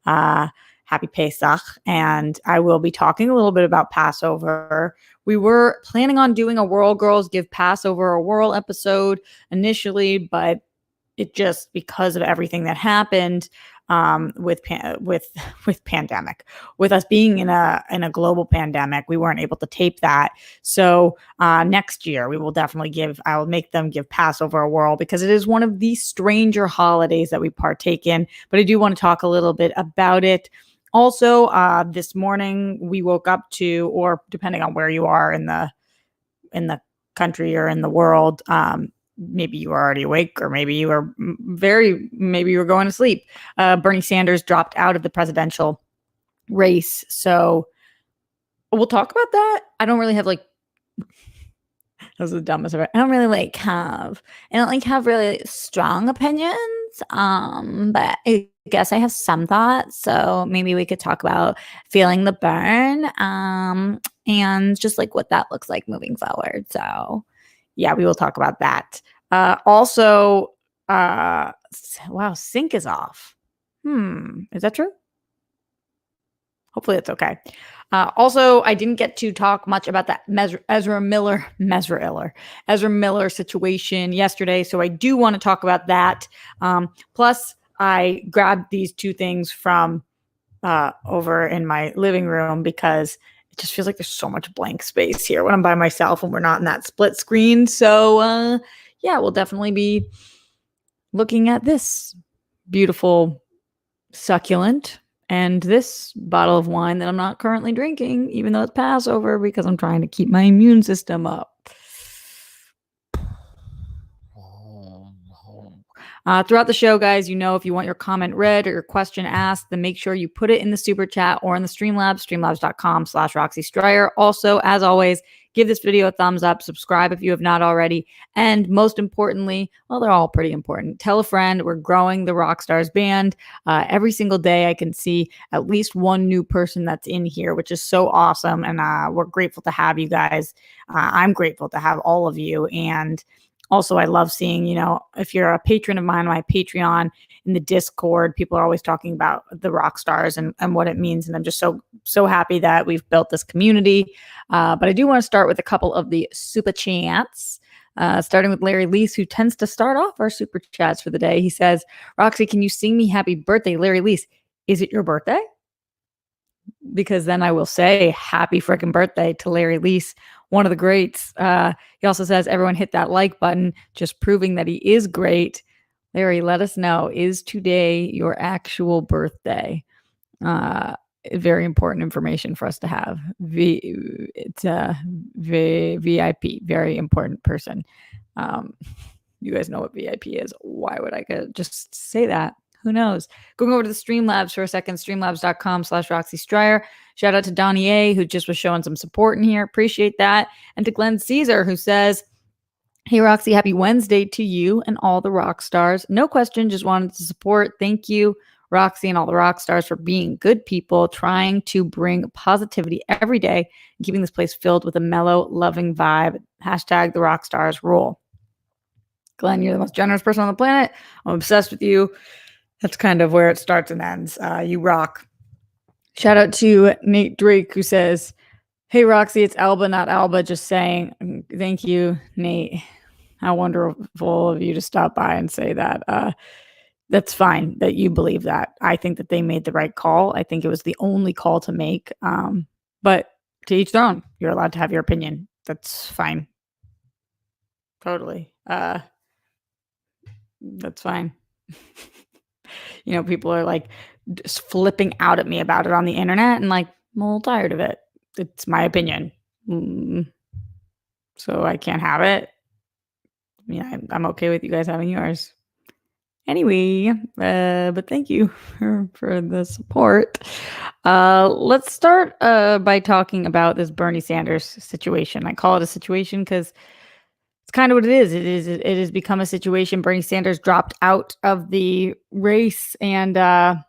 Happy Pesach. And I will be talking a little bit about Passover. We were planning on doing a Whirl Girls Give Passover a Whirl episode initially, but it just, because of everything that happened with pandemic, with us being in a global pandemic, we weren't able to tape that. So next year we will definitely I will make them give Passover a whirl, because it is one of the stranger holidays that we partake in. But I do want to talk a little bit about it. Also, this morning we woke up to, or depending on where you are in the country or in the world, maybe you were already awake, or maybe you were maybe you were going to sleep. Bernie Sanders dropped out of the presidential race. So we'll talk about that. I don't really have that was the dumbest of it. I don't really have really strong opinions. But I guess I have some thoughts. So maybe we could talk about feeling the burn, and just what that looks like moving forward. So yeah, we will talk about that. Also, wow, sync is off. Is that true? Hopefully it's okay. Also, I didn't get to talk much about that Ezra Miller situation yesterday, so I do want to talk about that. Plus, I grabbed these two things from over in my living room, because it just feels like there's so much blank space here when I'm by myself and we're not in that split screen. So yeah, we'll definitely be looking at this beautiful succulent and this bottle of wine that I'm not currently drinking, even though it's Passover, because I'm trying to keep my immune system up. Throughout the show, guys, if you want your comment read or your question asked, then make sure you put it in the super chat or in the Streamlabs, streamlabs.com/Roxy Stryer. Also, as always, give this video a thumbs up, subscribe if you have not already, and most importantly, well, they're all pretty important, tell a friend. We're growing the Rockstars band. Every single day I can see at least one new person that's in here, which is so awesome, and we're grateful to have you guys. I'm grateful to have all of you, and also, I love seeing, if you're a patron of mine on my Patreon, in the Discord, people are always talking about the Rockstars and what it means. And I'm just so happy that we've built this community. But I do want to start with a couple of the super chats, starting with Larry Lease, who tends to start off our super chats for the day. He says, Roxy, can you sing me happy birthday? Larry Lease, is it your birthday? Because then I will say happy freaking birthday to Larry Lease, one of the greats. He also says, everyone hit that like button, just proving that he is great. Larry, let us know, is today your actual birthday? Very important information for us to have. It's a VIP, very important person. You guys know what VIP is. Why would I just say that? Who knows? Going over to the Streamlabs for a second, streamlabs.com/Roxy Stryer. Shout out to Donnie A, who just was showing some support in here. Appreciate that. And to Glenn Caesar, who says, hey, Roxy, happy Wednesday to you and all the rock stars. No question, just wanted to support. Thank you, Roxy and all the rock stars, for being good people, trying to bring positivity every day and keeping this place filled with a mellow, loving vibe. Hashtag the rock stars rule. Glenn, you're the most generous person on the planet. I'm obsessed with you. That's kind of where it starts and ends. You rock. Shout out to Nate Drake, who says, hey, Roxy, it's Alba, not Alba. Just saying. Thank you, Nate. How wonderful of you to stop by and say that. That's fine that you believe that. I think that they made the right call. I think it was the only call to make. But to each their own. You're allowed to have your opinion. That's fine. Totally. That's fine. People are just flipping out at me about it on the internet, and I'm a little tired of it. It's my opinion. So I can't have it. I'm okay with you guys having yours. Anyway, but thank you for the support. Let's start by talking about this Bernie Sanders situation. I call it a situation because it's kind of what it is. It has become a situation. Bernie Sanders dropped out of the race. And, I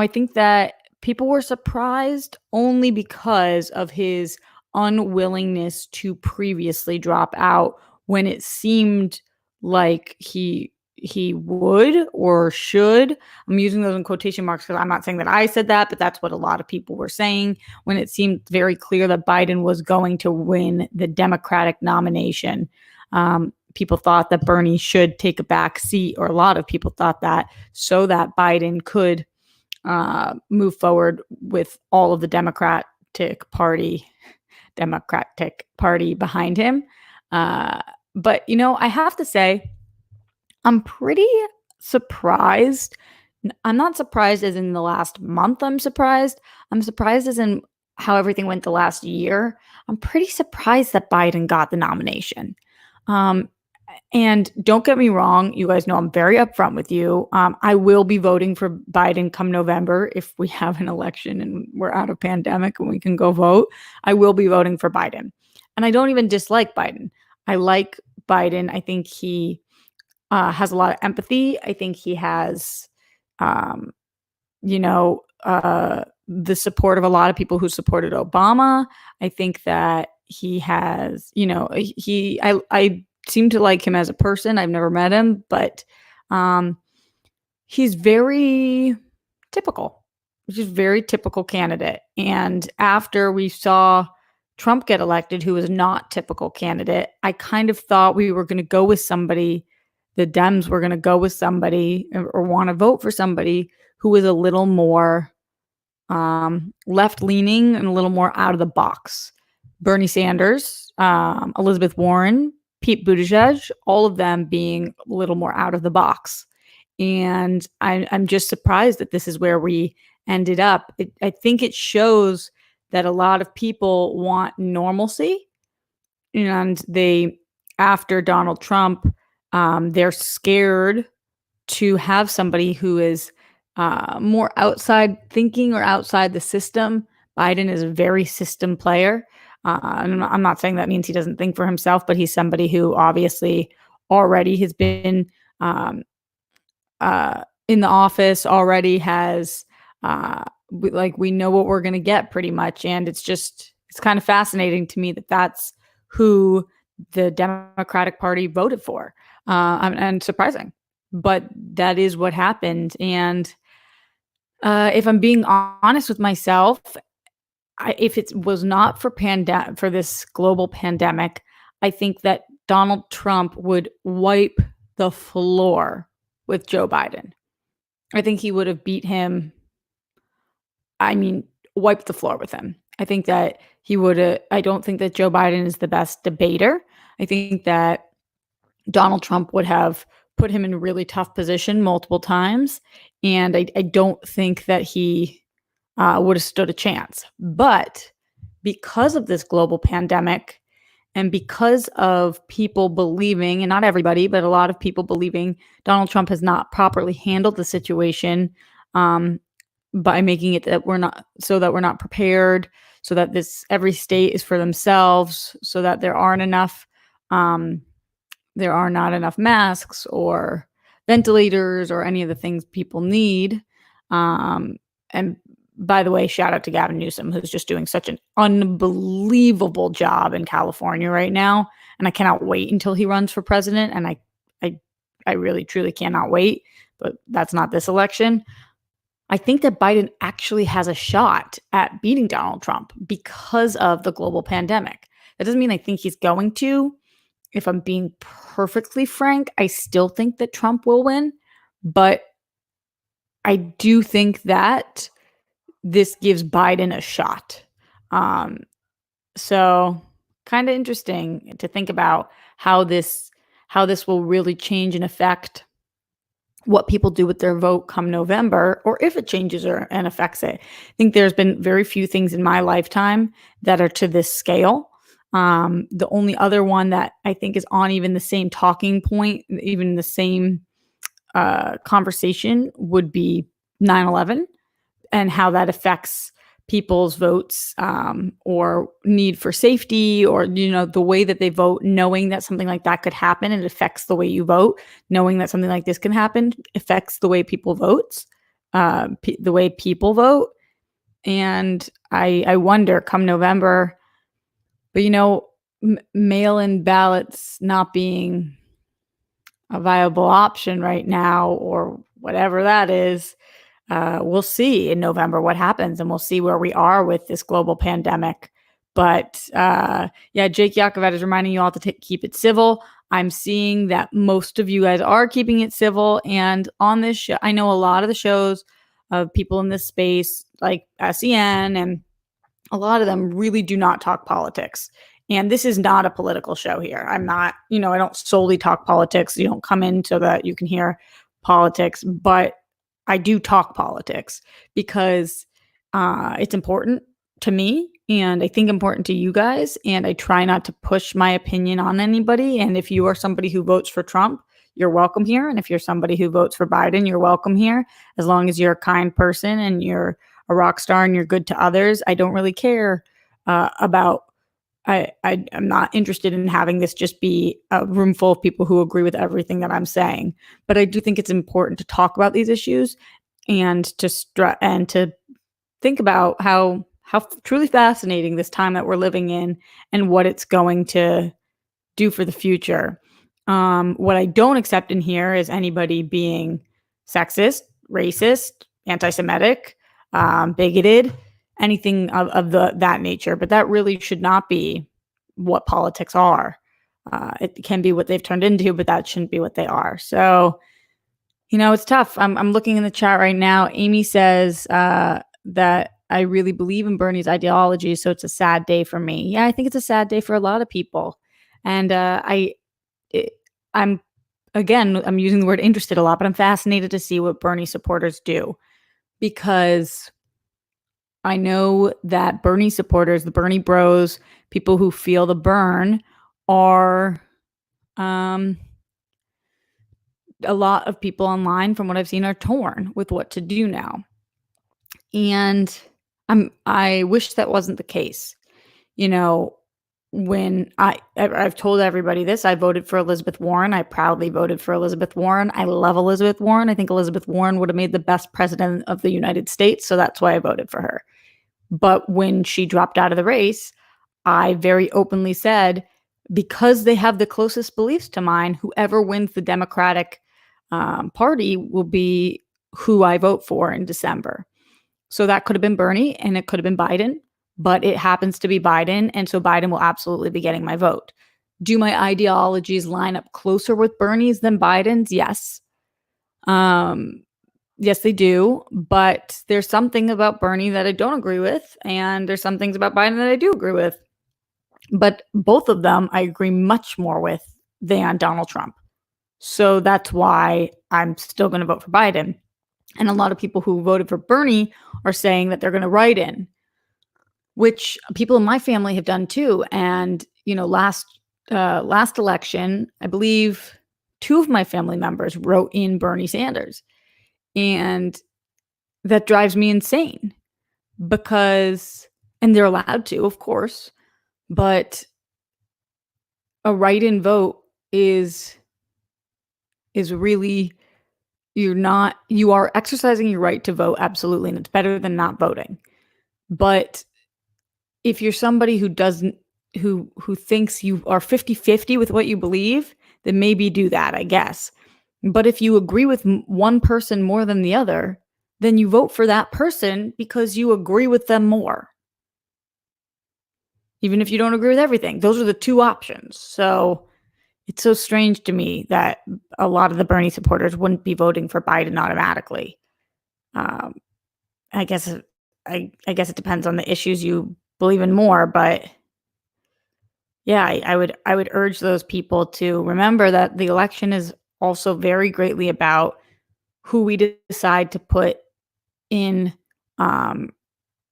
think that people were surprised only because of his unwillingness to previously drop out, when it seemed like he he would or should. I'm using those in quotation marks because I'm not saying that I said that, but that's what a lot of people were saying when it seemed very clear that Biden was going to win the Democratic nomination. People thought that Bernie should take a back seat, or a lot of people thought that, so that Biden could move forward with all of the Democratic Party behind him. But, I have to say, I'm pretty surprised. I'm not surprised as in the last month I'm surprised. I'm surprised as in how everything went the last year. I'm pretty surprised that Biden got the nomination. And don't get me wrong, you guys know I'm very upfront with you. I will be voting for Biden come November if we have an election and we're out of pandemic and we can go vote. I will be voting for Biden. And I don't even dislike Biden. I like Biden. I think he has a lot of empathy. I think he has, the support of a lot of people who supported Obama. I think that he has, I seem to like him as a person. I've never met him, but he's very typical. He's just very typical candidate. And after we saw Trump get elected, who was not typical candidate, I kind of thought we were going to go with somebody. The Dems were going to go with somebody or want to vote for somebody who was a little more left-leaning and a little more out of the box. Bernie Sanders, Elizabeth Warren, Pete Buttigieg, all of them being a little more out of the box. And I'm just surprised that this is where we ended up. I think it shows that a lot of people want normalcy. And after Donald Trump, they're scared to have somebody who is more outside thinking or outside the system. Biden is a very system player. I'm not saying that means he doesn't think for himself, but he's somebody who obviously already has been in the office, already has, we know what we're going to get pretty much. And it's kind of fascinating to me that that's who the Democratic Party voted for. And surprising, but that is what happened. And if I'm being honest with myself, if it was not for this global pandemic, I think that Donald Trump would wipe the floor with Joe Biden. I think he would have beat him. Wiped the floor with him. I think that he would have. I don't think that Joe Biden is the best debater. I think that Donald Trump would have put him in a really tough position multiple times. And I don't think that he would have stood a chance. But because of this global pandemic and because of people believing, and not everybody, but a lot of people believing Donald Trump has not properly handled the situation by making it that we're not prepared, so that every state is for themselves, so that there are not enough masks or ventilators or any of the things people need. And by the way, shout out to Gavin Newsom, who's just doing such an unbelievable job in California right now. And I cannot wait until he runs for president. And I really, truly cannot wait. But that's not this election. I think that Biden actually has a shot at beating Donald Trump because of the global pandemic. That doesn't mean I think he's going to. If I'm being perfectly frank, I still think that Trump will win. But I do think that this gives Biden a shot. So kind of interesting to think about how this will really change and affect what people do with their vote come November, or if it changes and affects it. I think there's been very few things in my lifetime that are to this scale. The only other one that I think is on even the same talking point, even the same conversation, would be 9/11 and how that affects people's votes or need for safety, or the way that they vote, knowing that something like that could happen. It affects the way you vote. Knowing that something like this can happen affects the way people vote. The way people vote. And I wonder come November, but mail-in ballots not being a viable option right now, or whatever that is. We'll see in November what happens, and we'll see where we are with this global pandemic. But yeah, Jake Yakovet is reminding you all to keep it civil. I'm seeing that most of you guys are keeping it civil. And on this show, I know a lot of the shows of people in this space, like SEN, and a lot of them really do not talk politics. And this is not a political show here. I'm not, I don't solely talk politics. You don't come in so that you can hear politics, but I do talk politics because it's important to me, and I think important to you guys. And I try not to push my opinion on anybody. And if you are somebody who votes for Trump, you're welcome here. And if you're somebody who votes for Biden, you're welcome here. As long as you're a kind person and you're a rock star and you're good to others, I don't really care about. I'm not interested in having this just be a room full of people who agree with everything that I'm saying. But I do think it's important to talk about these issues and to think about how truly fascinating this time that we're living in and what it's going to do for the future. What I don't accept in here is anybody being sexist, racist, anti-Semitic, bigoted, anything of that nature. But that really should not be what politics are. It can be what they've turned into, but that shouldn't be what they are. So, it's tough. I'm looking in the chat right now. Amy says that I really believe in Bernie's ideology, so it's a sad day for me. Yeah, I think it's a sad day for a lot of people. And I'm using the word interested a lot, but I'm fascinated to see what Bernie supporters do, because I know that Bernie supporters, the Bernie bros, people who feel the burn, are a lot of people online, from what I've seen, are torn with what to do now. And I wish that wasn't the case. When I've told everybody this, I voted for Elizabeth Warren. I proudly voted for Elizabeth Warren. I love Elizabeth Warren. I think Elizabeth Warren would have made the best president of the United States. So that's why I voted for her. But when she dropped out of the race, I very openly said, because they have the closest beliefs to mine, whoever wins the Democratic Party will be who I vote for in December. So that could have been Bernie and it could have been Biden, but it happens to be Biden. And so Biden will absolutely be getting my vote. Do my ideologies line up closer with Bernie's than Biden's? Yes. Yes, they do. But there's something about Bernie that I don't agree with. And there's some things about Biden that I do agree with. But both of them I agree much more with than Donald Trump. So that's why I'm still going to vote for Biden. And a lot of people who voted for Bernie are saying that they're going to write in, which people in my family have done too. And, last election, I believe 2 of my family members wrote in Bernie Sanders. And that drives me insane because, and they're allowed to, of course, but a write-in vote is really, you are exercising your right to vote, absolutely, and it's better than not voting. But if you're somebody who thinks you are 50-50 with what you believe, then maybe do that, I guess. But if you agree with one person more than the other, then you vote for that person because you agree with them more. Even if you don't agree with everything, those are the 2 options. So it's so strange to me that a lot of the Bernie supporters wouldn't be voting for Biden automatically. I guess it depends on the issues you believe in more, but yeah, I would urge those people to remember that the election is also very greatly about who we decide to put in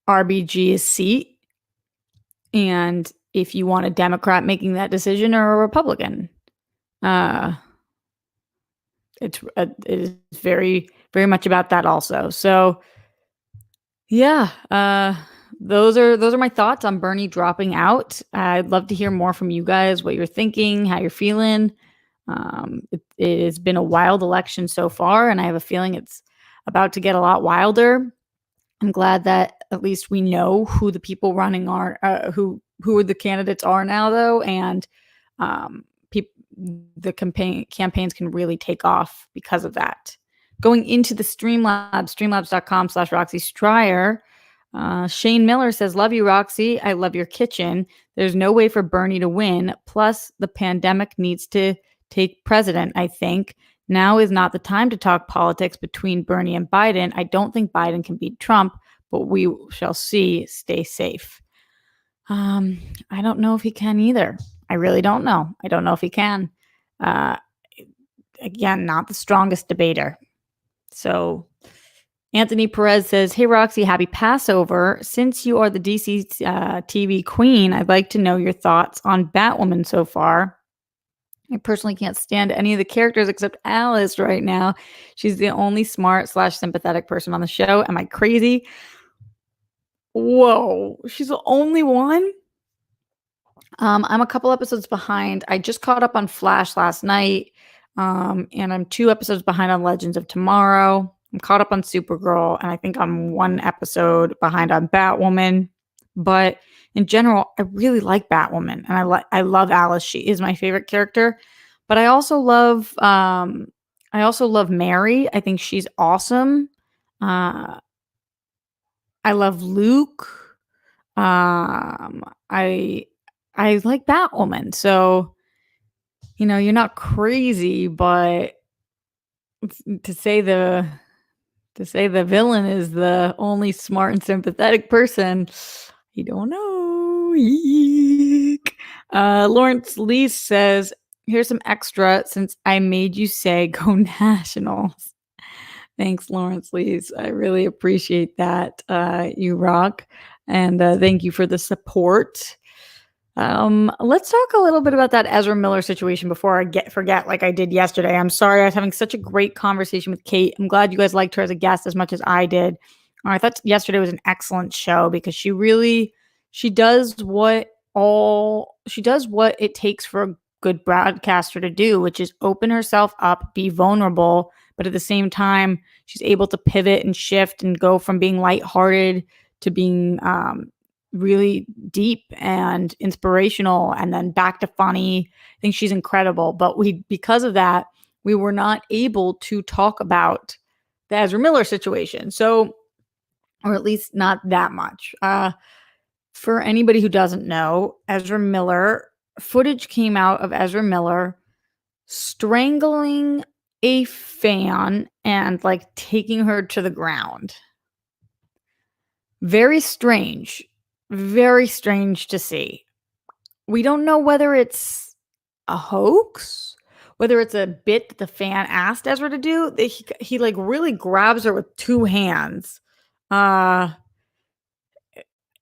RBG's seat, and if you want a Democrat making that decision or a Republican. It is very, very much about that also. So yeah, those are my thoughts on Bernie dropping out. I'd love to hear more from you guys, what you're thinking, how you're feeling. It has been a wild election so far, and I have a feeling it's about to get a lot wilder. I'm glad that at least we know who the people running are, who the candidates are now, though, and the campaigns can really take off because of that. Going into the Streamlabs, streamlabs.com/Roxy Stryer. Shane Miller says, love you, Roxy. I love your kitchen. There's no way for Bernie to win. Plus, the pandemic needs to take president, I think. Now is not the time to talk politics between Bernie and Biden. I don't think Biden can beat Trump, but we shall see. Stay safe. I don't know if he can either. I really don't know. I don't know if he can. Again, not the strongest debater. So Anthony Perez says, hey, Roxy, happy Passover. Since you are the DC TV queen, I'd like to know your thoughts on Batwoman so far. I personally can't stand any of the characters except Alice right now. She's the only smart/sympathetic person on the show. Am I crazy? Whoa, she's the only one? I'm a couple episodes behind. I just caught up on Flash last night, and I'm 2 episodes behind on Legends of Tomorrow. I'm caught up on Supergirl, and I think I'm 1 episode behind on Batwoman. But in general, I really like Batwoman, and I love Alice. She is my favorite character. But I also love Mary. I think she's awesome. I love Luke. I like Batwoman. So, you're not crazy, but to say the villain is the only smart and sympathetic person, you don't know. Eek. Lawrence Lee says, here's some extra since I made you say go Nationals. Thanks, Lawrence Lees. I really appreciate that. You rock. And thank you for the support. Let's talk a little bit about that Ezra Miller situation before I forget like I did yesterday. I'm sorry. I was having such a great conversation with Kate. I'm glad you guys liked her as a guest as much as I did. I thought yesterday was an excellent show because she does what it takes for a good broadcaster to do, which is open herself up, be vulnerable, but at the same time, she's able to pivot and shift and go from being lighthearted to being really deep and inspirational and then back to funny. I think she's incredible. But because of that, we were not able to talk about the Ezra Miller situation. So, or at least not that much. For anybody who doesn't know, footage came out of Ezra Miller strangling a fan and like taking her to the ground. Very strange to see. We don't know whether it's a hoax, whether it's a bit that the fan asked Ezra to do. He like really grabs her with 2 hands.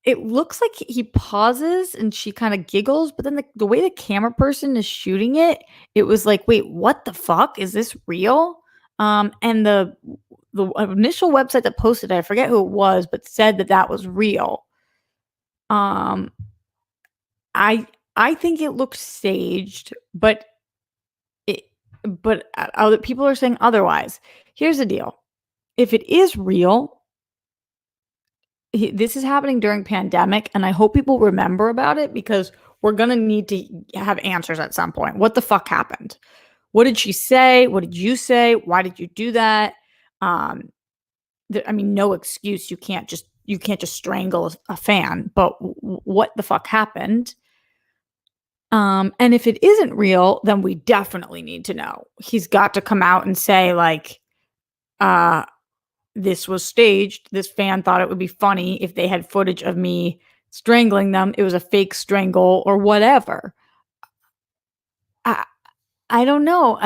It looks like he pauses and she kind of giggles, but then the way the camera person is shooting it, it was like, wait, what the fuck? Is this real? And the initial website that posted it, I forget who it was, but said that was real. I think it looked staged, but other people are saying otherwise. Here's the deal. If it is real, this is happening during pandemic, and I hope people remember about it because we're going to need to have answers at some point. What the fuck happened? What did she say? What did you say? Why did you do that? No excuse. You can't just strangle a fan, but what the fuck happened? And if it isn't real, then we definitely need to know. He's got to come out and say like, this was staged. This fan thought it would be funny if they had footage of me strangling them. It was a fake strangle or whatever. I don't know.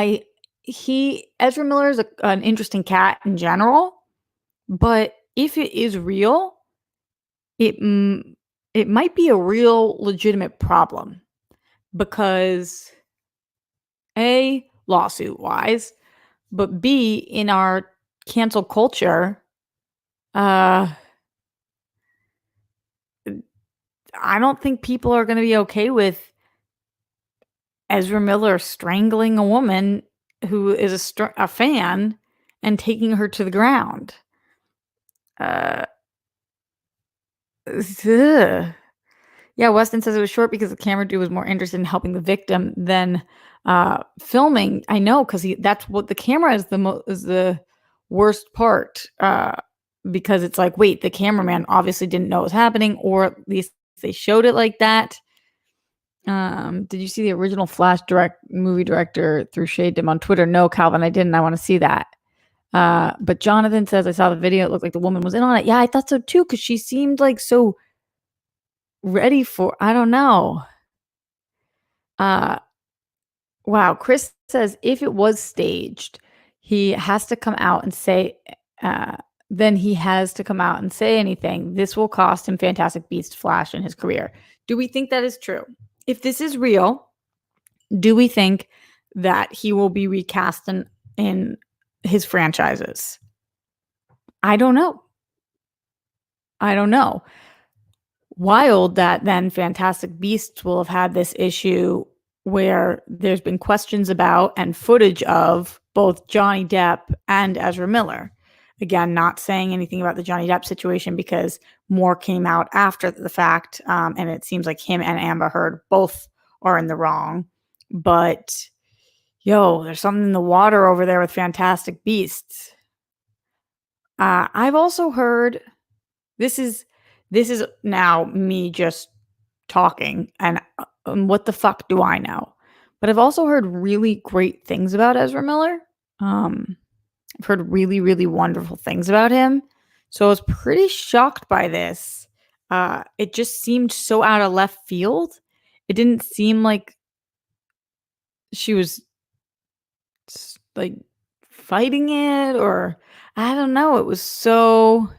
Ezra Miller is an interesting cat in general, but if it is real, it might be a real legitimate problem because A, lawsuit wise, but B, in our cancel culture, I don't think people are going to be okay with Ezra Miller strangling a woman who is a fan and taking her to the ground. Yeah, Weston says it was short because the camera dude was more interested in helping the victim than filming. I know, because that's what the camera is the worst part. Because it's like, wait, the cameraman obviously didn't know what was happening, or at least they showed it like that. Did you see the original Flash movie director through shade him on Twitter? No, Calvin, I didn't. I want to see that. But Jonathan says, I saw the video. It looked like the woman was in on it. Yeah, I thought so too, because she seemed like so ready for, I don't know. Wow. Chris says, if it was staged, he has to come out and say, then he has to come out and say anything. This will cost him Fantastic Beast Flash in his career. Do we think that is true? If this is real, do we think that he will be recast in his franchises? I don't know. Wild that then Fantastic Beasts will have had this issue where there's been questions about and footage of both Johnny Depp and Ezra Miller. Again, not saying anything about the Johnny Depp situation because more came out after the fact, and it seems like him and Amber Heard both are in the wrong. But there's something in the water over there with Fantastic Beasts. I've also heard this is now me just talking, and what the fuck do I know? But I've also heard really great things about Ezra Miller. I've heard really, really wonderful things about him. So I was pretty shocked by this. It just seemed so out of left field. It didn't seem like she was like fighting it, or I don't know. It was so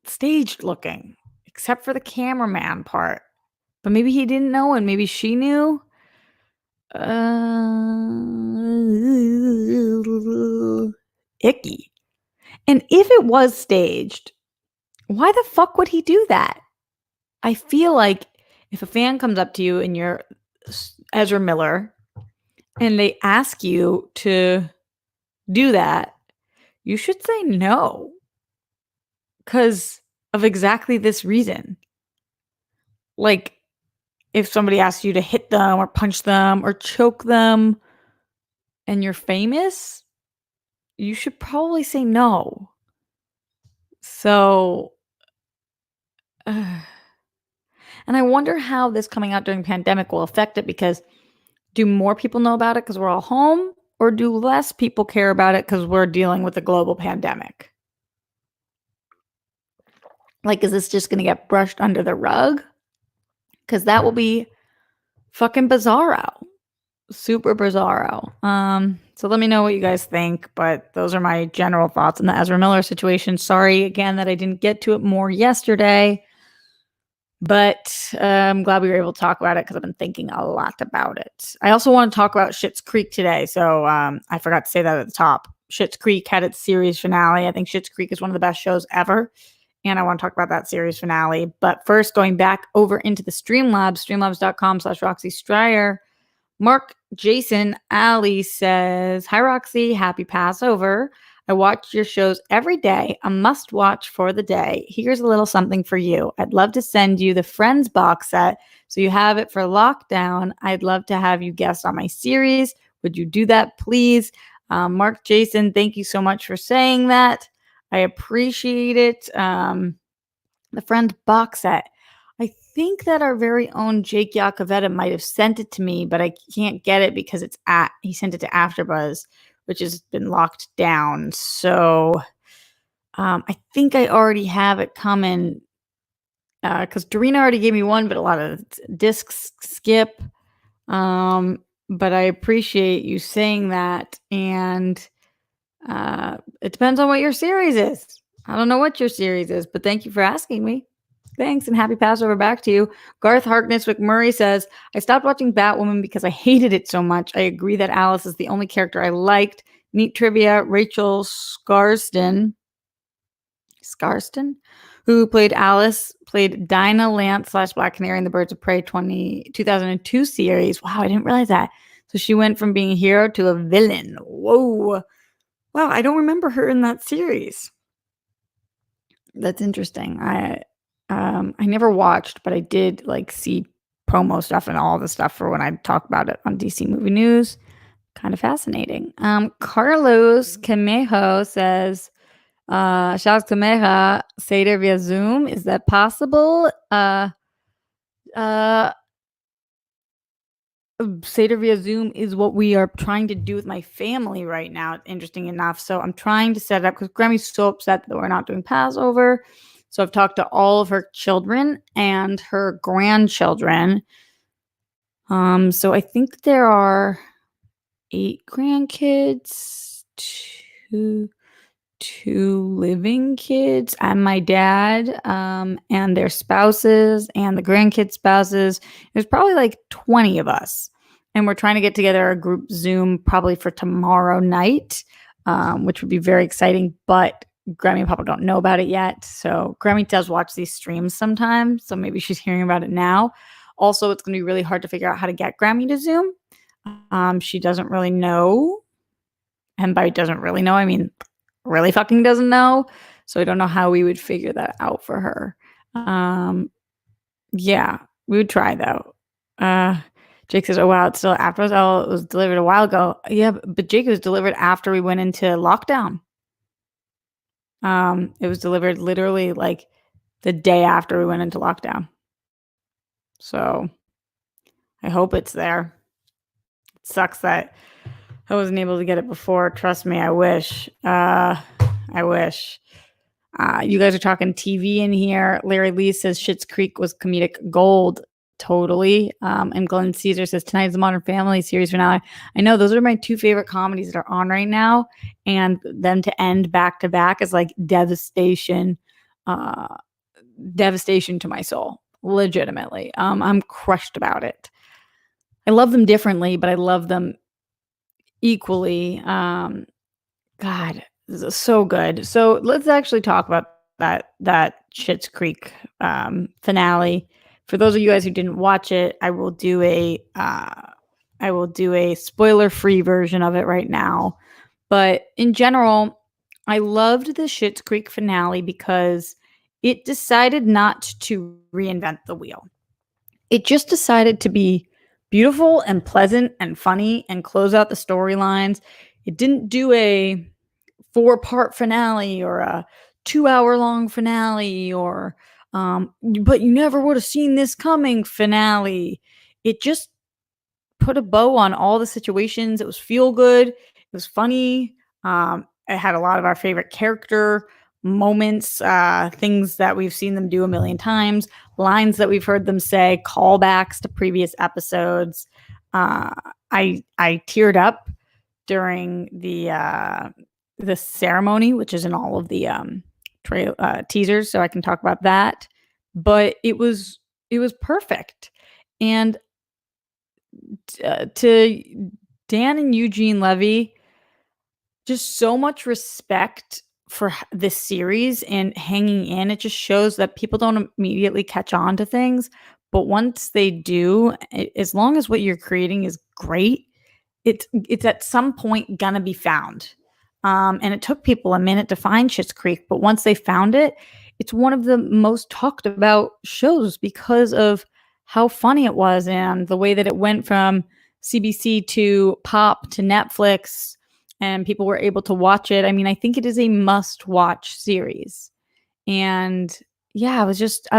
staged looking, except for the cameraman part. But maybe he didn't know, and maybe she knew. Icky. And if it was staged, why the fuck would he do that? I feel like if a fan comes up to you and you're Ezra Miller and they ask you to do that, you should say no. Because of exactly this reason. Like, if somebody asks you to hit them or punch them or choke them and you're famous, you should probably say no. So, and I wonder how this coming out during pandemic will affect it, because do more people know about it because we're all home, or do less people care about it because we're dealing with a global pandemic? Like, is this just going to get brushed under the rug? Because that will be fucking bizarro. Super bizarro. So let me know what you guys think, but those are my general thoughts on the Ezra Miller situation. Sorry again that I didn't get to it more yesterday, but I'm glad we were able to talk about it because I've been thinking a lot about it. I also want to talk about Schitt's Creek today, so I forgot to say that at the top. Schitt's Creek had its series finale. I think Schitt's Creek is one of the best shows ever, and I want to talk about that series finale. But first, going back over into the Streamlabs, streamlabs.com/Roxy Stryer. Mark Jason Ali says, hi, Roxy. Happy Passover. I watch your shows every day. A must watch for the day. Here's a little something for you. I'd love to send you the Friends box set so you have it for lockdown. I'd love to have you guest on my series. Would you do that, please? Mark Jason, thank you so much for saying that. I appreciate it. The Friends box set. I think that our very own Jake Yacovetta might have sent it to me, but I can't get it because he sent it to AfterBuzz, which has been locked down. So I think I already have it coming because Dorina already gave me one, but a lot of discs skip. But I appreciate you saying that. And it depends on what your series is. I don't know what your series is, but thank you for asking me. Thanks, and happy Passover back to you. Garth Harkness McMurray says, I stopped watching Batwoman because I hated it so much. I agree that Alice is the only character I liked. Neat trivia, Rachel Scarston, who played Alice, played Dinah Lance / Black Canary in the Birds of Prey 2002 series. Wow, I didn't realize that. So she went from being a hero to a villain. Whoa. Wow, I don't remember her in that series. That's interesting. I never watched, but I did like see promo stuff and all the stuff for when I talk about it on DC Movie News. Kind of fascinating. Carlos Camejo says, Charles Camejo, Seder via Zoom. Is that possible? Uh, Seder via Zoom is what we are trying to do with my family right now. Interesting enough. So I'm trying to set it up because Grammy's so upset that we're not doing Passover. So I've talked to all of her children and her grandchildren. So I think there are 8 grandkids, two living kids, and my dad, and their spouses and the grandkids' spouses. There's probably like 20 of us. And we're trying to get together a group Zoom probably for tomorrow night, which would be very exciting. But Grammy and Papa don't know about it yet. So Grammy does watch these streams sometimes. So maybe she's hearing about it now. Also, it's going to be really hard to figure out how to get Grammy to Zoom. She doesn't really know. And by doesn't really know, I mean really fucking doesn't know. So I don't know how we would figure that out for her. Yeah, we would try though. Jake says, "Oh wow, it's still after us. Oh, it was delivered a while ago." Yeah, but Jake, was delivered after we went into lockdown. It was delivered literally like the day after we went into lockdown. So I hope it's there. It sucks that I wasn't able to get it before. Trust me, I wish. I wish. You guys are talking TV in here. Larry Lee says Schitt's Creek was comedic gold. Totally. And Glenn Caesar says tonight's the Modern Family series finale. I know those are my 2 favorite comedies that are on right now, and them to end back to back is like devastation to my soul. Legitimately. I'm crushed about it. I love them differently, but I love them equally. God, this is so good. So let's actually talk about that Schitt's Creek finale. For those of you guys who didn't watch it, I will do a spoiler-free version of it right now. But in general, I loved the Schitt's Creek finale because it decided not to reinvent the wheel. It just decided to be beautiful and pleasant and funny and close out the storylines. It didn't do a 4-part finale or a 2-hour-long finale or but you never would have seen this coming finale. It just put a bow on all the situations. It was feel good. It was funny. It had a lot of our favorite character moments, things that we've seen them do a million times, lines that we've heard them say, callbacks to previous episodes. I teared up during the ceremony, which is in all of the teasers, so I can talk about that. But it was perfect. And to Dan and Eugene Levy, just so much respect for this series and hanging in. It just shows that people don't immediately catch on to things, but once they do, as long as what you're creating is great, it's at some point gonna be found. And it took people a minute to find Schitt's Creek, but once they found it, it's one of the most talked about shows because of how funny it was and the way that it went from CBC to Pop to Netflix, and people were able to watch it. I mean, I think it is a must-watch series. And yeah, I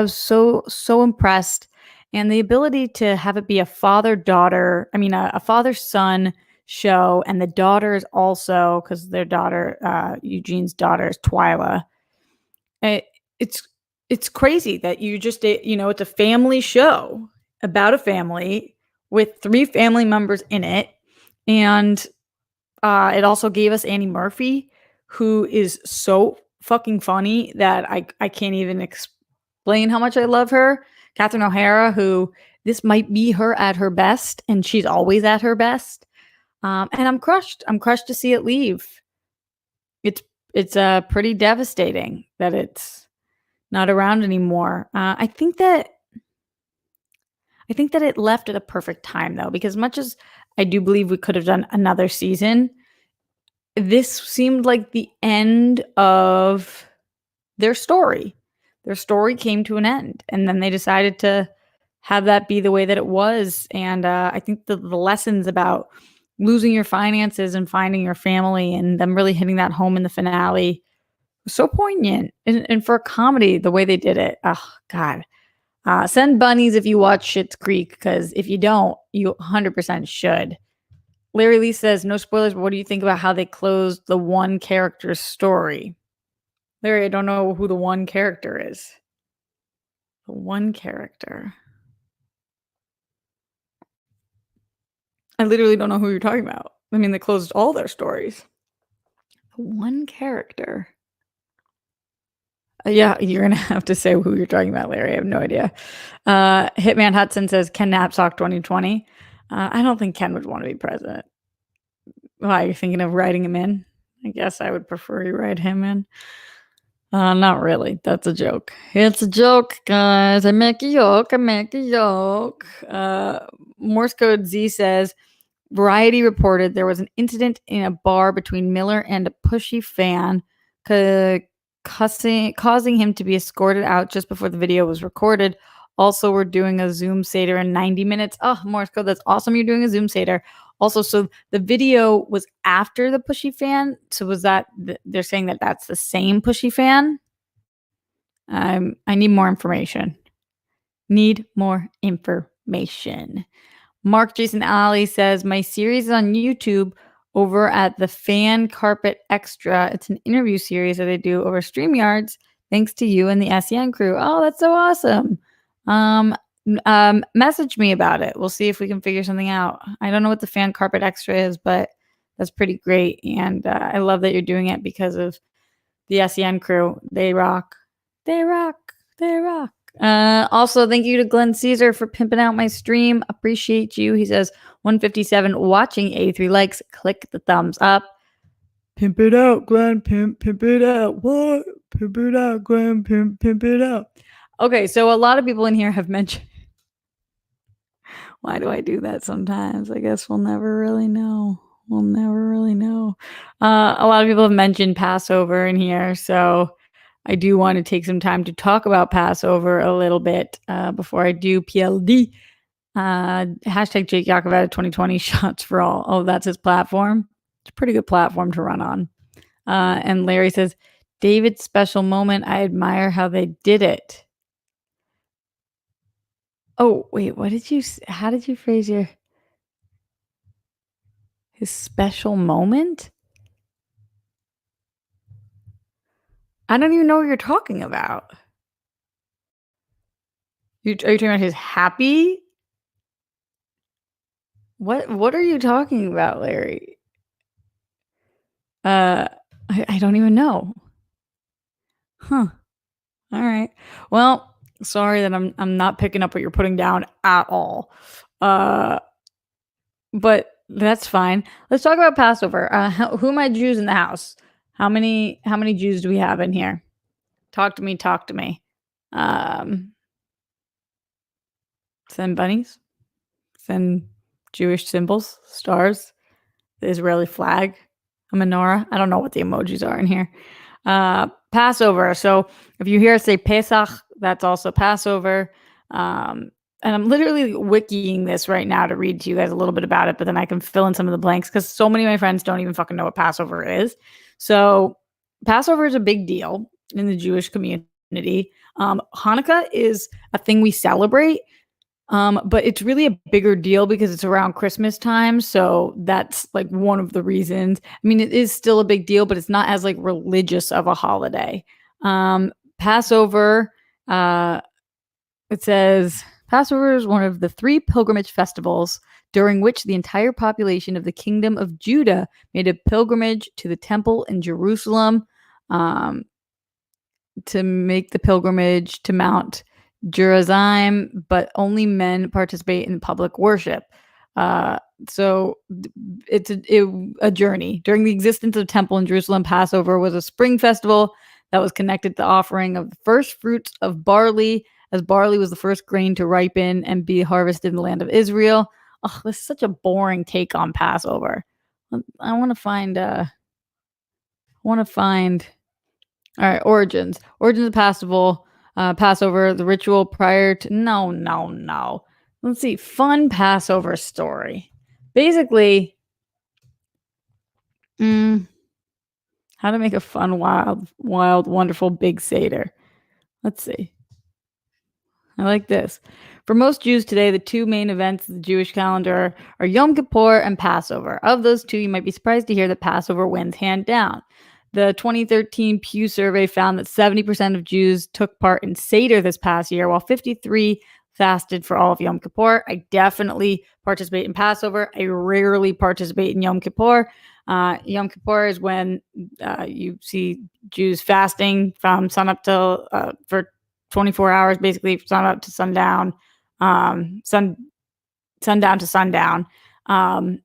was so impressed. And the ability to have it be a father-daughter, a father-son show, and the daughters also, because their daughter, Eugene's daughter is Twyla. It's crazy that it's a family show about a family with 3 family members in it. And it also gave us Annie Murphy, who is so fucking funny that I can't even explain how much I love her. Catherine O'Hara, who this might be her at her best, and she's always at her best. And I'm crushed. I'm crushed to see it leave. It's pretty devastating that it's not around anymore. I think that it left at a perfect time, though, because much as I do believe we could have done another season, this seemed like the end of their story. their story came to an end, and then they decided to have that be the way that it was. And I think the lessons about losing your finances and finding your family and them really hitting that home in the finale was so poignant. And for a comedy, the way they did it, oh God. Send bunnies if you watch Schitt's Creek, because if you don't, you 100% should. Larry Lee says, no spoilers, but what do you think about how they closed the one character's story? Larry, I don't know who the one character is. The one character. I literally don't know who you're talking about. I mean, they closed all their stories. The one character. Yeah, you're going to have to say who you're talking about, Larry. I have no idea. Hitman Hudson says, Ken Knapsack 2020. I don't think Ken would want to be president. Why, you're thinking of writing him in? I guess I would prefer you write him in. Not really. That's a joke. It's a joke, guys. I make a joke. Morse code Z says, Variety reported there was an incident in a bar between Miller and a pushy fan, causing him to be escorted out just before the video was recorded. Also, we're doing a Zoom Seder in 90 minutes. Oh, Morse code. That's awesome. You're doing a Zoom Seder. Also, so the video was after the pushy fan. So was that, they're saying that that's the same pushy fan? I need more information. Mark Jason Alley says, my series is on YouTube over at the Fan Carpet Extra. It's an interview series that I do over StreamYards. Thanks to you and the SEN crew. Oh, that's so awesome. Message me about it. We'll see if we can figure something out. I don't know what the Fan Carpet Extra is, but that's pretty great. And I love that you're doing it because of the SEN crew. They rock. Also, thank you to Glenn Caesar for pimping out my stream. Appreciate you. He says 157 watching, 83 likes. Click the thumbs up. Pimp it out, Glenn. Pimp it out. What? Pimp it out, Glenn. Pimp it out. Okay, so a lot of people in here have mentioned. Why do I do that sometimes? I guess we'll never really know. A lot of people have mentioned Passover in here, so I do want to take some time to talk about Passover a little bit before I do PLD. Hashtag Jake Yakoveta 2020 shots for all. Oh, that's his platform. It's a pretty good platform to run on. And Larry says, David's special moment. I admire how they did it. Oh, wait, how did you phrase his special moment? I don't even know what you're talking about. Are you talking about his happy? What are you talking about, Larry? I don't even know. Huh. All right. Well, sorry that I'm not picking up what you're putting down at all. But that's fine. Let's talk about Passover. Who are my Jews in the house? How many Jews do we have in here? Talk to me. Send bunnies. Send Jewish symbols, stars, the Israeli flag, a menorah. I don't know what the emojis are in here. Passover. So if you hear us say Pesach, that's also Passover. And I'm literally wikiing this right now to read to you guys a little bit about it, but then I can fill in some of the blanks because so many of my friends don't even fucking know what Passover is. So Passover is a big deal in the Jewish community. Hanukkah is a thing we celebrate, but it's really a bigger deal because it's around Christmas time. So that's like one of the reasons. I mean, it is still a big deal, but it's not as like religious of a holiday. Passover, it says Passover is one of the 3 pilgrimage festivals during which the entire population of the Kingdom of Judah made a pilgrimage to the temple in Jerusalem to make the pilgrimage to Mount Gerizim, but only men participate in public worship. So it's a journey. During the existence of the temple in Jerusalem, Passover was a spring festival that was connected to the offering of the first fruits of barley, as barley was the first grain to ripen and be harvested in the land of Israel. Oh, this is such a boring take on Passover. I want to find all right, origins. Origins of Passover. Passover, the ritual prior to no. Let's see. Fun Passover story. Basically, how to make a fun, wild, wonderful big Seder. Let's see. I like this. For most Jews today, the two main events of the Jewish calendar are Yom Kippur and Passover. Of those two, you might be surprised to hear that Passover wins hand down. The 2013 Pew survey found that 70% of Jews took part in Seder this past year, while 53 fasted for all of Yom Kippur. I definitely participate in Passover. I rarely participate in Yom Kippur. Yom Kippur is when you see Jews fasting from sunup till for 24 hours, basically sunup to sundown, sundown to sundown. I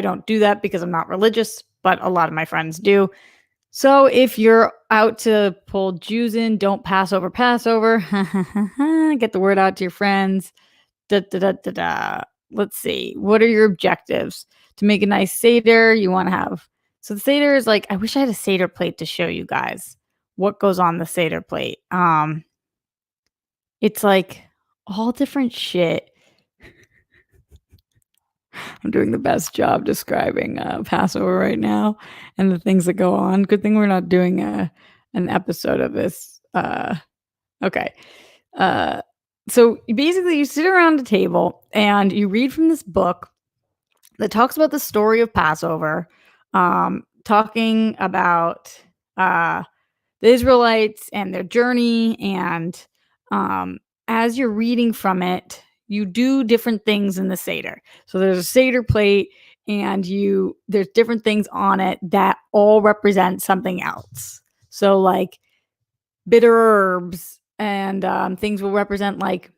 don't do that because I'm not religious, but a lot of my friends do. So if you're out to pull Jews in, don't pass over Passover. Get the word out to your friends. Let's see. What are your objectives? To make a nice Seder, you want to have. So the Seder is like, I wish I had a Seder plate to show you guys what goes on the Seder plate. It's like all different shit. I'm doing the best job describing Passover right now and the things that go on. Good thing we're not doing an episode of this. Okay. So basically, you sit around a table and you read from this book that talks about the story of Passover, talking about the Israelites and their journey. And as you're reading from it, you do different things in the Seder. So there's a Seder plate, and there's different things on it that all represent something else. So like bitter herbs and things will represent like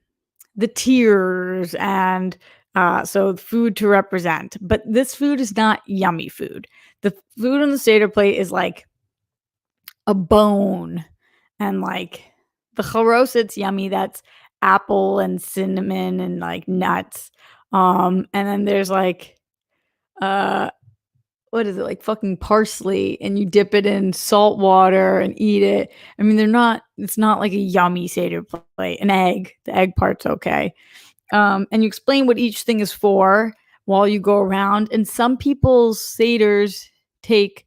the tears and so food to represent. But this food is not yummy food. The food on the Seder plate is like a bone, and like the charos, it's yummy. That's apple and cinnamon and like nuts. And then there's like what is it, like fucking parsley, and you dip it in salt water and eat it. I mean, it's not like a yummy Seder plate. An egg, the egg part's okay. And you explain what each thing is for while you go around. And some people's Seders take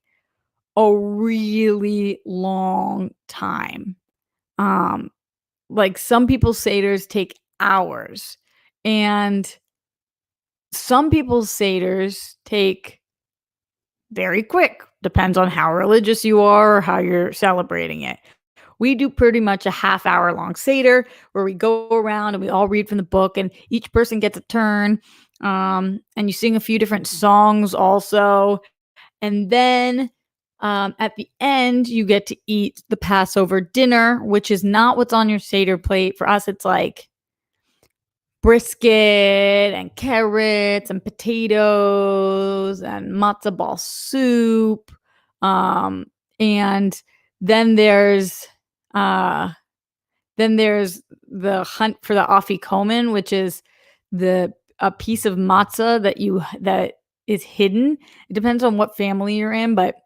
a really long time. Like some people's Seders take hours, and some people's Seders take very quick. Depends on how religious you are or how you're celebrating it. We do pretty much a half-hour long Seder where we go around and we all read from the book, and each person gets a turn. And you sing a few different songs also. And then at the end, you get to eat the Passover dinner, which is not what's on your Seder plate. For us, it's like brisket and carrots and potatoes and matzo ball soup. And then there's the hunt for the afikomen, which is a piece of matzah that is hidden. It depends on what family you're in, but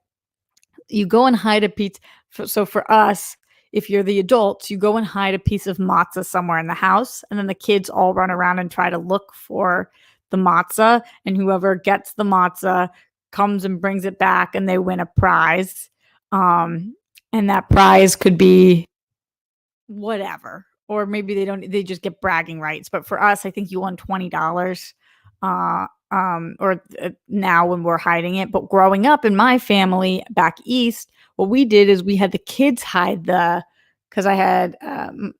you go and hide a piece. So for us, if you're the adults, you go and hide a piece of matzah somewhere in the house, and then the kids all run around and try to look for the matzah, and whoever gets the matzah comes and brings it back, and they win a prize. And that prize could be whatever, or maybe they just get bragging rights. But for us, I think you won $20. Or now when we're hiding it. But growing up in my family back east, what we did is we had the kids hide because I had,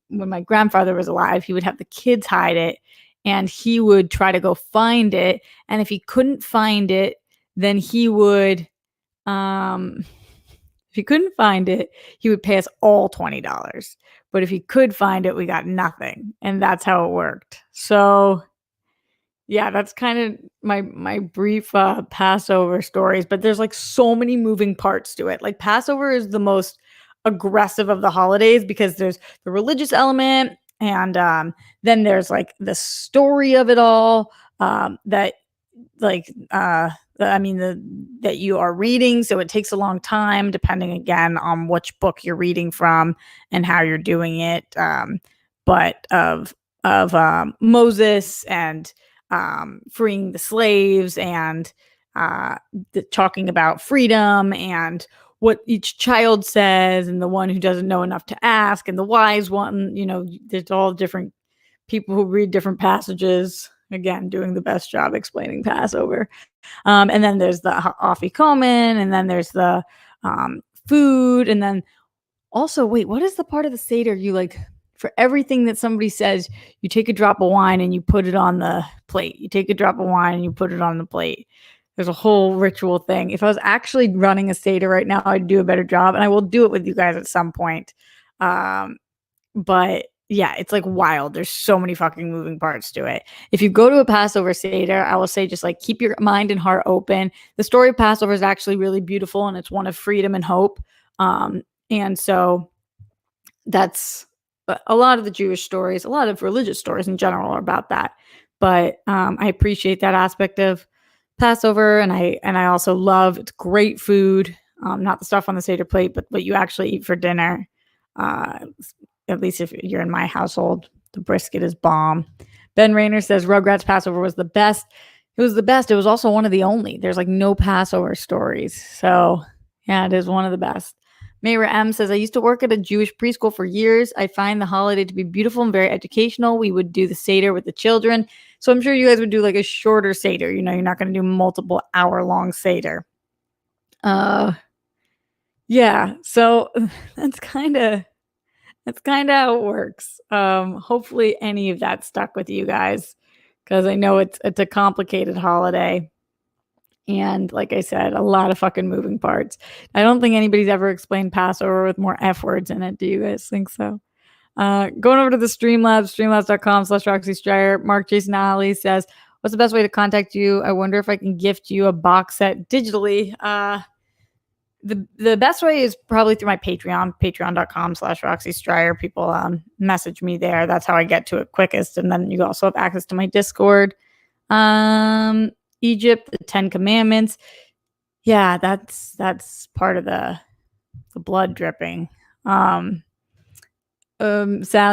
when my grandfather was alive, he would have the kids hide it, and he would try to go find it. And if he couldn't find it, then he would, if he couldn't find it, he would pay us all $20. But if he could find it, we got nothing. And that's how it worked. So yeah, that's kind of my brief Passover stories, but there's like so many moving parts to it. Like Passover is the most aggressive of the holidays because there's the religious element, and then there's like the story of it all, that like that you are reading, so it takes a long time depending again on which book you're reading from and how you're doing it. But of Moses and freeing the slaves and talking about freedom and what each child says and the one who doesn't know enough to ask and the wise one. There's all different people who read different passages, again doing the best job explaining Passover. And then there's the afikomen, and then there's the food, and then also, wait, what is the part of the Seder you like? For everything that somebody says, you take a drop of wine and you put it on the plate. You take a drop of wine and you put it on the plate. There's a whole ritual thing. If I was actually running a Seder right now, I'd do a better job, and I will do it with you guys at some point. But yeah, it's like wild. There's so many fucking moving parts to it. If you go to a Passover Seder, I will say just like keep your mind and heart open. The story of Passover is actually really beautiful, and it's one of freedom and hope. And so that's a lot of the Jewish stories, a lot of religious stories in general are about that. But I appreciate that aspect of Passover, and I also love it's great food, not the stuff on the Seder plate, but what you actually eat for dinner. At least if you're in my household, the brisket is bomb. Ben Rayner says Rugrats Passover was the best. It was the best. It was also one of the only. There's like no Passover stories. So yeah, it is one of the best. Mayra M says, I used to work at a Jewish preschool for years. I find the holiday to be beautiful and very educational. We would do the Seder with the children. So I'm sure you guys would do like a shorter Seder. You're not going to do multiple hour-long Seder. Yeah, so that's kind of how it works. Hopefully any of that stuck with you guys, because I know it's a complicated holiday. And like I said, a lot of fucking moving parts. I don't think anybody's ever explained Passover with more F words in it. Do you guys think so? Going over to the Streamlabs, streamlabs.com/Roxy Stryer. Mark Jason Ali says, what's the best way to contact you? I wonder if I can gift you a box set digitally. The best way is probably through my Patreon, patreon.com/Roxy Stryer. People message me there. That's how I get to it quickest. And then you also have access to my Discord. Egypt, the 10 Commandments. Yeah, that's part of the blood dripping. Sally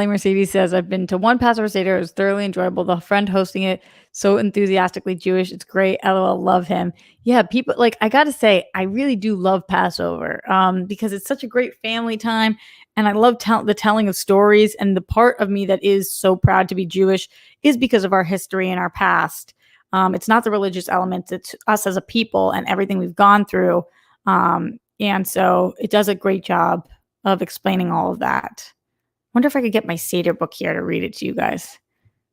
Mercedes says, I've been to one Passover Seder. It was thoroughly enjoyable. The friend hosting it, so enthusiastically Jewish. It's great. LOL, love him. Yeah, people, like, I gotta say, I really do love Passover because it's such a great family time, and I love the telling of stories. And the part of me that is so proud to be Jewish is because of our history and our past. It's not the religious elements, it's us as a people and everything we've gone through. And so it does a great job of explaining all of that. Wonder if I could get my Seder book here to read it to you guys.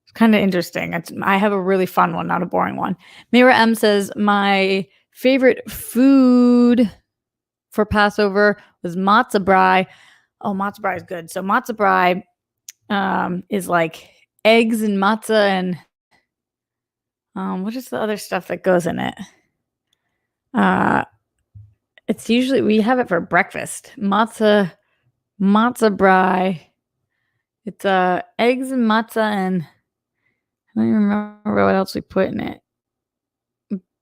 It's kind of interesting. I have a really fun one, not a boring one. Mira M says, my favorite food for Passover was matzah brai. Oh, matzah brai is good. So matzah brai is like eggs and matzah and what is the other stuff that goes in it? It's usually, we have it for breakfast. Matzah brai. It's eggs and matzah, and I don't even remember what else we put in it.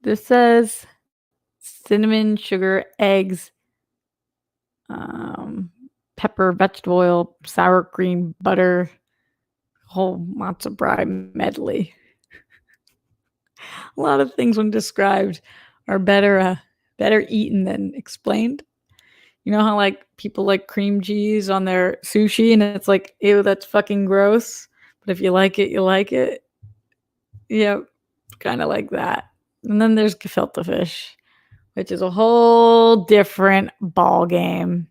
This says cinnamon, sugar, eggs, pepper, vegetable oil, sour cream, butter, whole matzah brai medley. A lot of things when described are better eaten than explained. You know how like people like cream cheese on their sushi and it's like, ew, that's fucking gross. But if you like it, you like it. Yep, kind of like that. And then there's gefilte fish, which is a whole different ball game.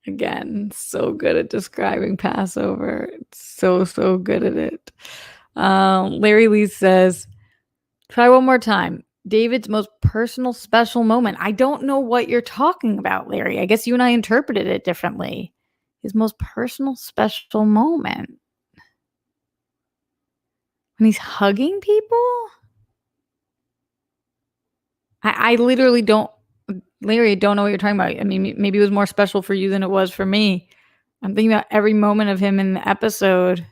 Again, so good at describing Passover. It's so good at it. Larry Lee says, try one more time. David's most personal special moment. I don't know what you're talking about, Larry. I guess you and I interpreted it differently. His most personal special moment. When he's hugging people? I literally don't, Larry, I don't know what you're talking about. I mean, maybe it was more special for you than it was for me. I'm thinking about every moment of him in the episode.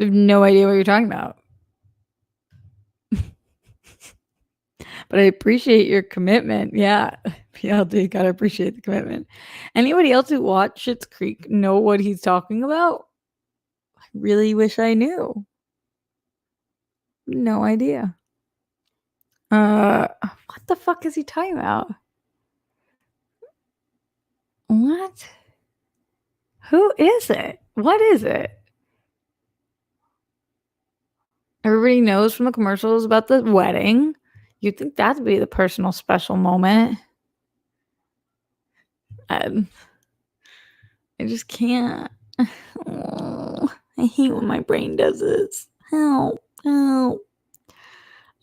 I have no idea what you're talking about. But I appreciate your commitment. Yeah. PLD, gotta appreciate the commitment. Anybody else who watched Schitt's Creek know what he's talking about? I really wish I knew. No idea. What the fuck is he talking about? What? Who is it? What is it? Everybody knows from the commercials about the wedding. You'd think that'd be the personal special moment. I just can't. Oh, I hate when my brain does this. Help.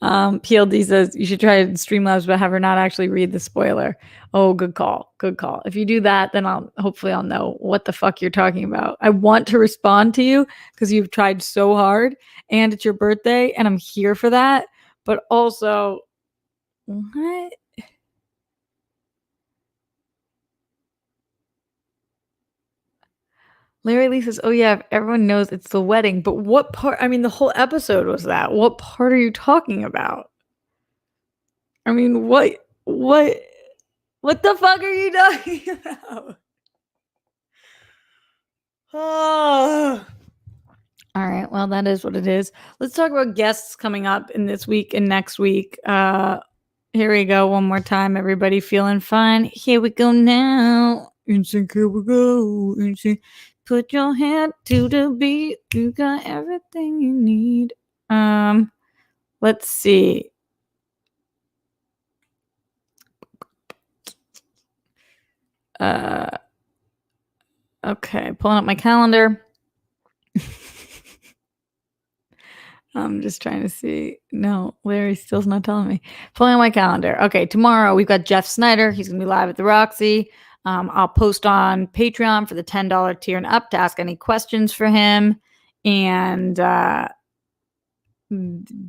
PLD says you should try Streamlabs, but have her not actually read the spoiler. Oh, good call. Good call. If you do that, then hopefully I'll know what the fuck you're talking about. I want to respond to you because you've tried so hard and it's your birthday and I'm here for that. But also, what? Larry Lee says, oh yeah, everyone knows it's the wedding, but what part? I mean, the whole episode was that. What part are you talking about? I mean, what the fuck are you talking about? Oh. All right, well, that is what it is. Let's talk about guests coming up in this week and next week. Here we go, one more time. Everybody feeling fine? Here we go now. NSYNC, here we go. NSYNC. Put your hand to the beat. You got everything you need. Let's see. Okay, pulling up my calendar. I'm just trying to see. No, Larry still's not telling me. Pulling on my calendar. Okay, tomorrow we've got Jeff Snyder. He's going to be live at the Roxy. I'll post on Patreon for the $10 tier and up to ask any questions for him. And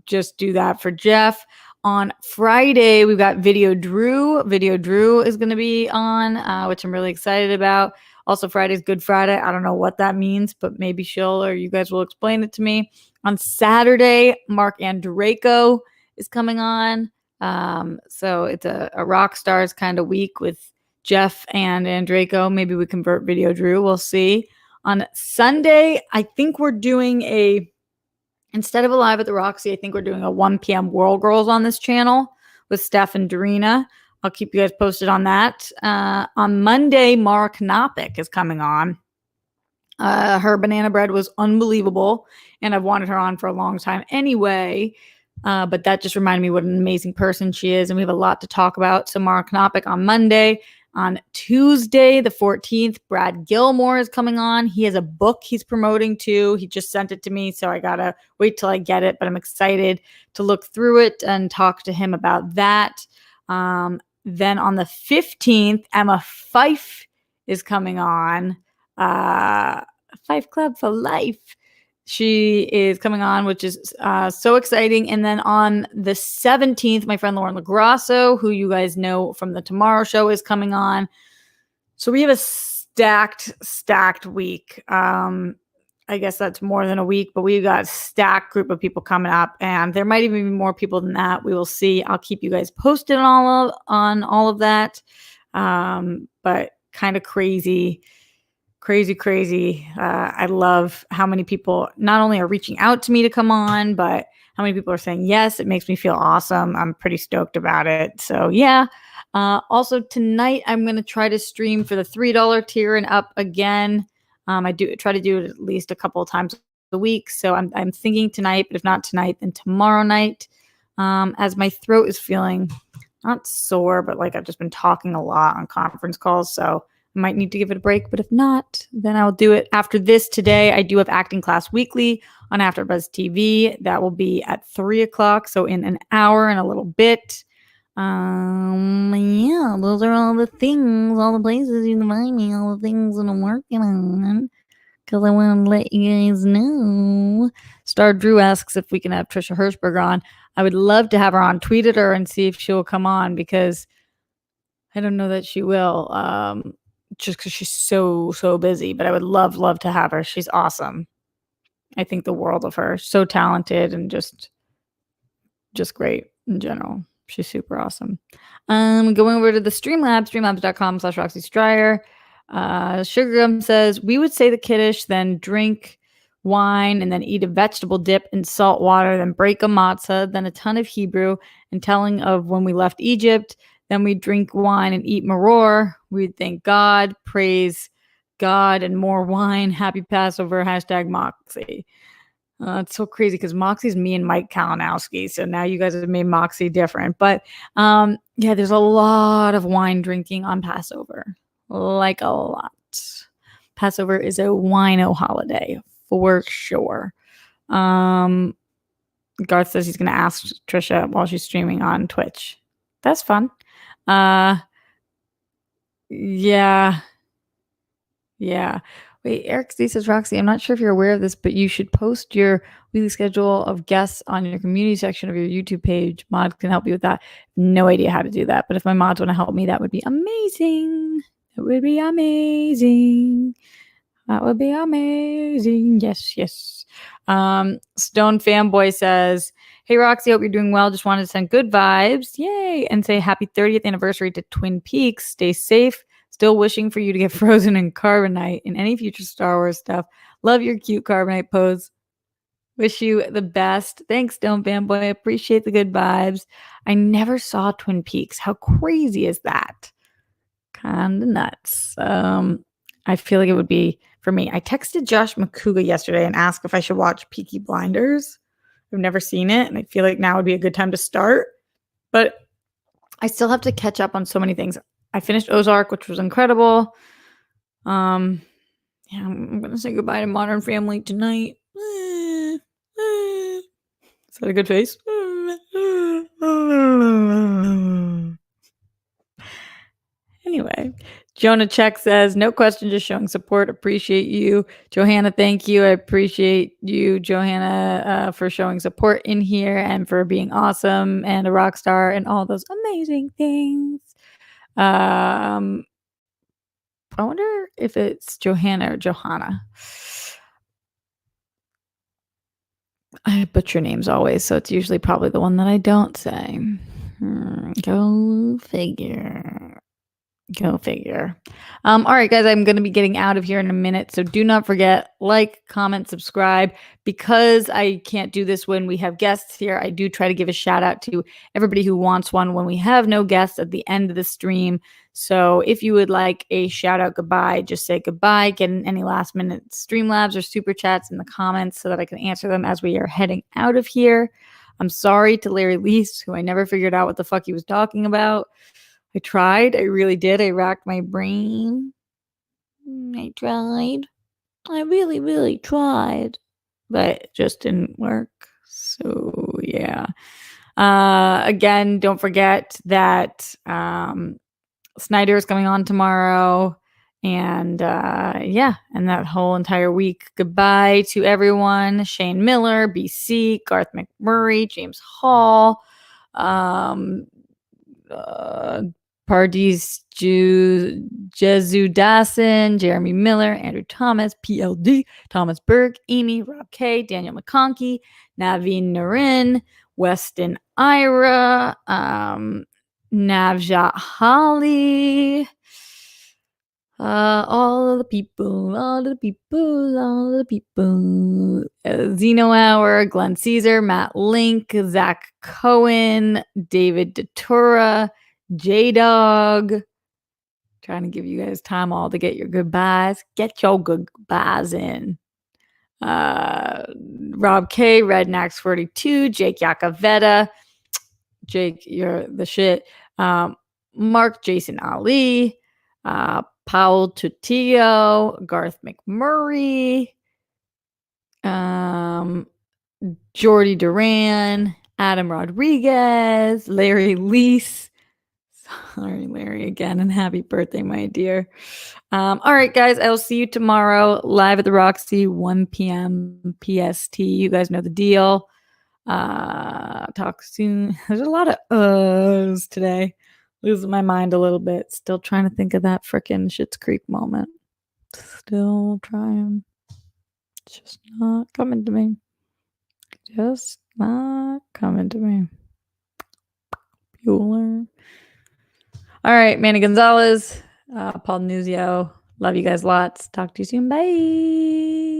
just do that for Jeff. On Friday, we've got Video Drew. Video Drew is going to be on, which I'm really excited about. Also, Friday's Good Friday. I don't know what that means, but maybe she'll or you guys will explain it to me. On Saturday, Mark Andreyko is coming on. So it's a rock stars kind of week with Jeff and Andreyko. Maybe we convert Video Drew. We'll see. On Sunday, I think we're doing instead of a live at the Roxy, I think we're doing a 1 p.m. World Girls on this channel with Steph and Darina. I'll keep you guys posted on that. On Monday, Mara Knopik is coming on. Her banana bread was unbelievable, and I've wanted her on for a long time anyway. But that just reminded me what an amazing person she is, and we have a lot to talk about. So Mara Knopik on Monday. On Tuesday, the 14th, Brad Gilmore is coming on. He has a book he's promoting too. He just sent it to me, so I gotta wait till I get it, but I'm excited to look through it and talk to him about that. Then on the 15th, Emma Fife is coming on. Fife Club for life. She is coming on, which is so exciting. And then on the 17th, my friend Lauren LaGrasso, who you guys know from the Tomorrow Show, is coming on. So we have a stacked week. I guess that's more than a week, but we've got a stacked group of people coming up, and there might even be more people than that. We will see. I'll keep you guys posted on all of that. But kind of crazy. I love how many people not only are reaching out to me to come on, but how many people are saying yes. It makes me feel awesome. I'm pretty stoked about it. So yeah. Also tonight, I'm going to try to stream for the $3 tier and up again. I do try to do it at least a couple of times a week. So I'm thinking tonight, but if not tonight, then tomorrow night, as my throat is feeling not sore, but like I've just been talking a lot on conference calls. So I might need to give it a break, but if not, then I'll do it after this today. I do have acting class weekly on AfterBuzz TV. That will be at 3:00. So in an hour and a little bit. Yeah, those are all the things, all the places you can find me, all the things that I'm working on. Because I want to let you guys know. Star Drew asks if we can have Trisha Hirschberg on. I would love to have her on. Tweet at her and see if she'll come on, because I don't know that she will. Just because she's so busy, but I would love to have her. She's awesome. I think the world of her. So talented and just great in general. She's super awesome. Going over to the Streamlabs, streamlabs.com/Roxy Stryer. Sugar Gum says, we would say the Kiddush, then drink wine, and then eat a vegetable dip in salt water, then break a matzah, then a ton of Hebrew, and telling of when we left Egypt. Then we drink wine and eat maror. We'd thank God, praise God, and more wine. Happy Passover, #Moxie. It's so crazy because Moxie's me and Mike Kalinowski. So now you guys have made Moxie different. But yeah, there's a lot of wine drinking on Passover. Like a lot. Passover is a wino holiday for sure. Garth says he's going to ask Trisha while she's streaming on Twitch. That's fun. Yeah. Wait, Eric C says, Roxy, I'm not sure if you're aware of this, but you should post your weekly schedule of guests on your community section of your YouTube page. Mods can help you with that. No idea how to do that, but if my mods want to help me, that would be amazing. That would be amazing. Yes. Stone Fanboy says, hey, Roxy, hope you're doing well. Just wanted to send good vibes. Yay. And say happy 30th anniversary to Twin Peaks. Stay safe. Still wishing for you to get frozen in carbonite in any future Star Wars stuff. Love your cute carbonite pose. Wish you the best. Thanks, Stone Fanboy. I appreciate the good vibes. I never saw Twin Peaks. How crazy is that? Kind of nuts. I feel like it would be for me. I texted Josh McCouga yesterday and asked if I should watch Peaky Blinders. I've never seen it, and I feel like now would be a good time to start. But I still have to catch up on so many things. I finished Ozark, which was incredible. Yeah, I'm gonna say goodbye to Modern Family tonight. Is that a good face? Anyway, Jonah Check says, no question, just showing support. Appreciate you. Johanna, thank you. I appreciate you, Johanna, for showing support in here and for being awesome and a rock star and all those amazing things. I wonder if it's Johanna or Johanna. I butcher names always, so it's usually probably the one that I don't say. Go figure. All right, guys, I'm going to be getting out of here in a minute. So do not forget, like, comment, subscribe. Because I can't do this when we have guests here, I do try to give a shout out to everybody who wants one when we have no guests at the end of the stream. So if you would like a shout out goodbye, just say goodbye. Get in any last minute Streamlabs or super chats in the comments so that I can answer them as we are heading out of here. I'm sorry to Larry Lease, who I never figured out what the fuck he was talking about. I tried. I really did. I racked my brain. I tried. I really, really tried. But it just didn't work. So, yeah. Again, don't forget that Snyder is coming on tomorrow. And yeah, and that whole entire week. Goodbye to everyone. Shane Miller, BC, Garth McMurray, James Hall. Pardis Jesu Dassin, Jeremy Miller, Andrew Thomas, PLD, Thomas Berg, Amy, Rob K, Daniel McConkey, Naveen Narin, Weston Ira, Navjot Holly, all of the people, Zeno Hour, Glenn Caesar, Matt Link, Zach Cohen, David Datura, J-Dog. Trying to give you guys time all to get your goodbyes. Get your goodbyes in. Rob K, Rednax 42, Jake Yakavetta. Jake, you're the shit. Mark Jason Ali, Paul Tutillo, Garth McMurray, Jordy Duran, Adam Rodriguez, Larry Lease. Sorry, Larry, again, and happy birthday, my dear. All right, guys, I will see you tomorrow live at the Roxy, 1 p.m. PST. You guys know the deal. Talk soon. There's a lot of uhs today. Losing my mind a little bit. Still trying to think of that frickin' Schitt's Creek moment. Still trying. Just not coming to me. Just not coming to me. Bueller. All right, Manny Gonzalez, Paul Nuzio. Love you guys lots. Talk to you soon. Bye.